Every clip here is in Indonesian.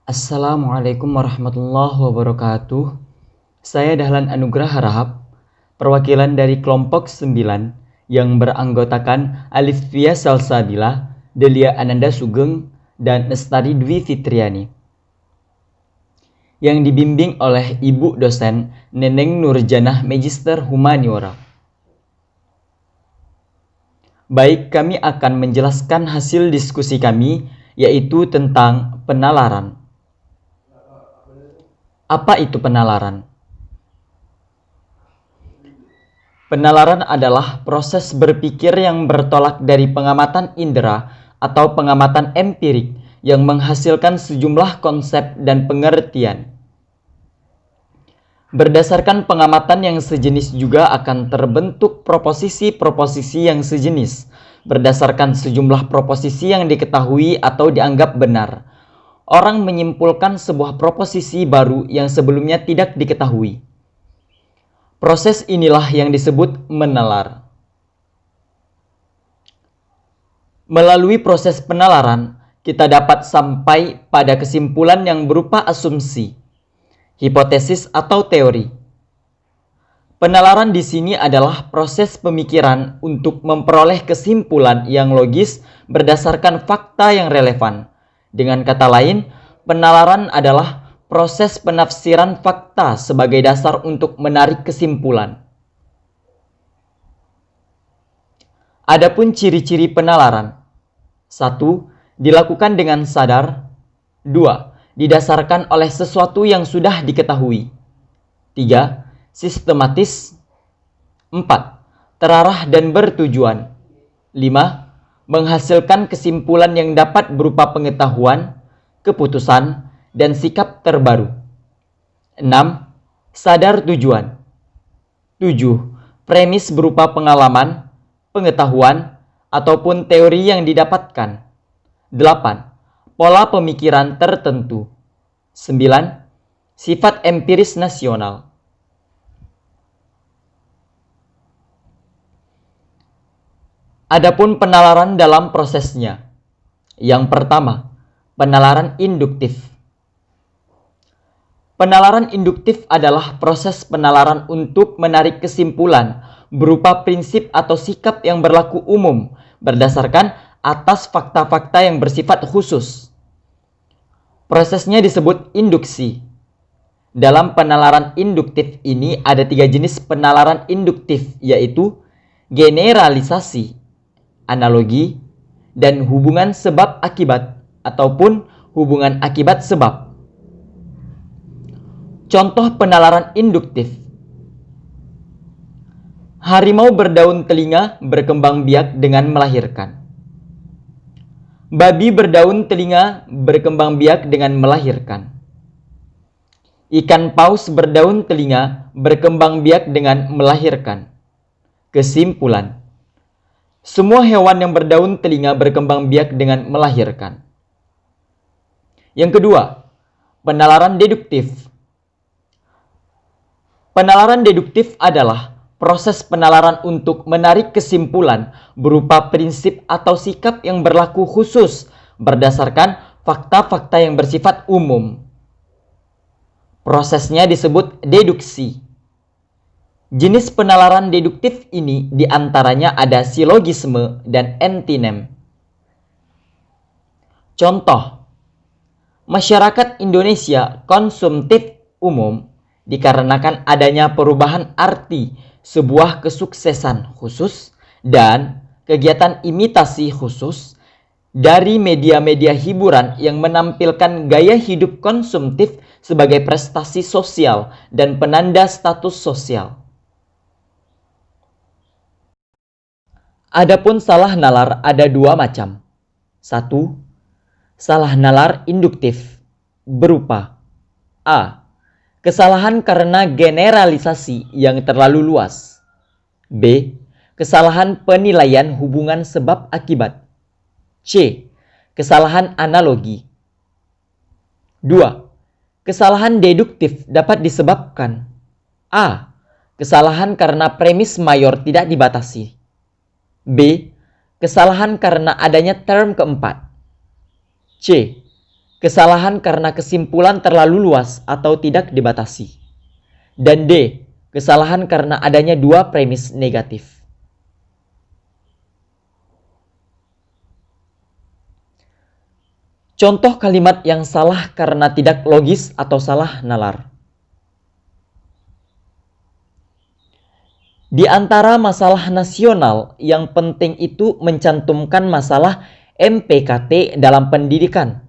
Assalamualaikum warahmatullahi wabarakatuh. Saya Dahlan Anugrah Harahap, perwakilan dari kelompok 9 yang beranggotakan Alifia Salsabila, Delia Ananda Sugeng, dan Lestari Dwi Fitriani. Yang dibimbing oleh Ibu dosen Neneng Nurjanah Magister Humaniora. Baik, kami akan menjelaskan hasil diskusi kami, yaitu tentang penalaran. Apa itu penalaran? Penalaran adalah proses berpikir yang bertolak dari pengamatan indera atau pengamatan empirik yang menghasilkan sejumlah konsep dan pengertian. Berdasarkan pengamatan yang sejenis juga akan terbentuk proposisi-proposisi yang sejenis, berdasarkan sejumlah proposisi yang diketahui atau dianggap benar. Orang menyimpulkan sebuah proposisi baru yang sebelumnya tidak diketahui. Proses inilah yang disebut menalar. Melalui proses penalaran, kita dapat sampai pada kesimpulan yang berupa asumsi, hipotesis atau teori. Penalaran di sini adalah proses pemikiran untuk memperoleh kesimpulan yang logis berdasarkan fakta yang relevan. Dengan kata lain, penalaran adalah proses penafsiran fakta sebagai dasar untuk menarik kesimpulan. Adapun ciri-ciri penalaran. 1. Dilakukan dengan sadar. 2. Didasarkan oleh sesuatu yang sudah diketahui. 3. Sistematis. 4. Terarah dan bertujuan. 5. Menghasilkan kesimpulan yang dapat berupa pengetahuan, keputusan, dan sikap terbaru. 6. Sadar tujuan. 7. Premis berupa pengalaman, pengetahuan, ataupun teori yang didapatkan. 8. Pola pemikiran tertentu. 9. Sifat empiris nasional. Adapun penalaran dalam prosesnya. Yang pertama, penalaran induktif. Penalaran induktif adalah proses penalaran untuk menarik kesimpulan berupa prinsip atau sikap yang berlaku umum berdasarkan atas fakta-fakta yang bersifat khusus. Prosesnya disebut induksi. Dalam penalaran induktif ini ada 3 jenis penalaran induktif, yaitu generalisasi, analogi, dan hubungan sebab akibat ataupun hubungan akibat sebab. Contoh penalaran induktif. Harimau berdaun telinga berkembang biak dengan melahirkan. Babi berdaun telinga berkembang biak dengan melahirkan. Ikan paus berdaun telinga berkembang biak dengan melahirkan. Kesimpulan. Semua hewan yang berdaun telinga berkembang biak dengan melahirkan. Yang kedua, penalaran deduktif. Penalaran deduktif adalah proses penalaran untuk menarik kesimpulan berupa prinsip atau sikap yang berlaku khusus berdasarkan fakta-fakta yang bersifat umum. Prosesnya disebut deduksi. Jenis penalaran deduktif ini diantaranya ada silogisme dan antinem. Contoh, masyarakat Indonesia konsumtif umum dikarenakan adanya perubahan arti sebuah kesuksesan khusus dan kegiatan imitasi khusus dari media-media hiburan yang menampilkan gaya hidup konsumtif sebagai prestasi sosial dan penanda status sosial. Adapun salah nalar ada 2 macam. 1. Salah nalar induktif berupa A. Kesalahan karena generalisasi yang terlalu luas. B. Kesalahan penilaian hubungan sebab akibat. C. Kesalahan analogi. 2. Kesalahan deduktif dapat disebabkan A. Kesalahan karena premis mayor tidak dibatasi. B. Kesalahan karena adanya term keempat. C. kesalahan karena kesimpulan terlalu luas atau tidak dibatasi. Dan D, kesalahan karena adanya dua premis negatif. Contoh kalimat yang salah karena tidak logis atau salah nalar. Di antara masalah nasional yang penting itu mencantumkan masalah MPKT dalam pendidikan.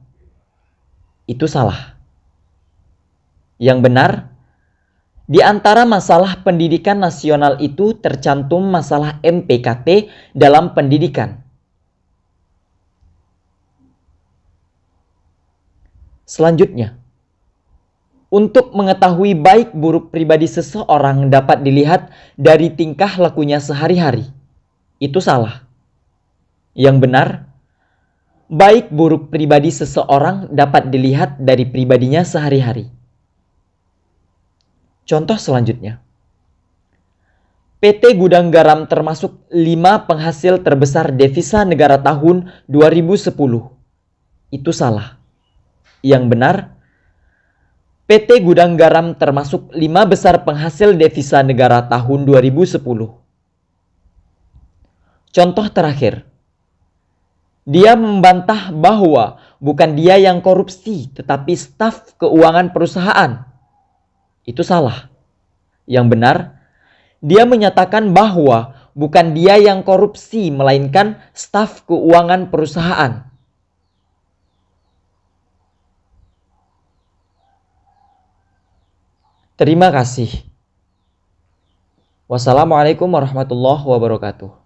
Itu salah. Yang benar, di antara masalah pendidikan nasional itu tercantum masalah MPKT dalam pendidikan. Selanjutnya, untuk mengetahui baik buruk pribadi seseorang dapat dilihat dari tingkah lakunya sehari-hari. Itu salah. Yang benar, baik buruk pribadi seseorang dapat dilihat dari pribadinya sehari-hari. Contoh selanjutnya. PT Gudang Garam termasuk 5 penghasil terbesar devisa negara tahun 2010. Itu salah. Yang benar, PT Gudang Garam termasuk 5 besar penghasil devisa negara tahun 2010. Contoh terakhir. Dia membantah bahwa bukan dia yang korupsi, tetapi staf keuangan perusahaan. Itu salah. Yang benar, dia menyatakan bahwa bukan dia yang korupsi, melainkan staf keuangan perusahaan. Terima kasih. Wassalamualaikum warahmatullahi wabarakatuh.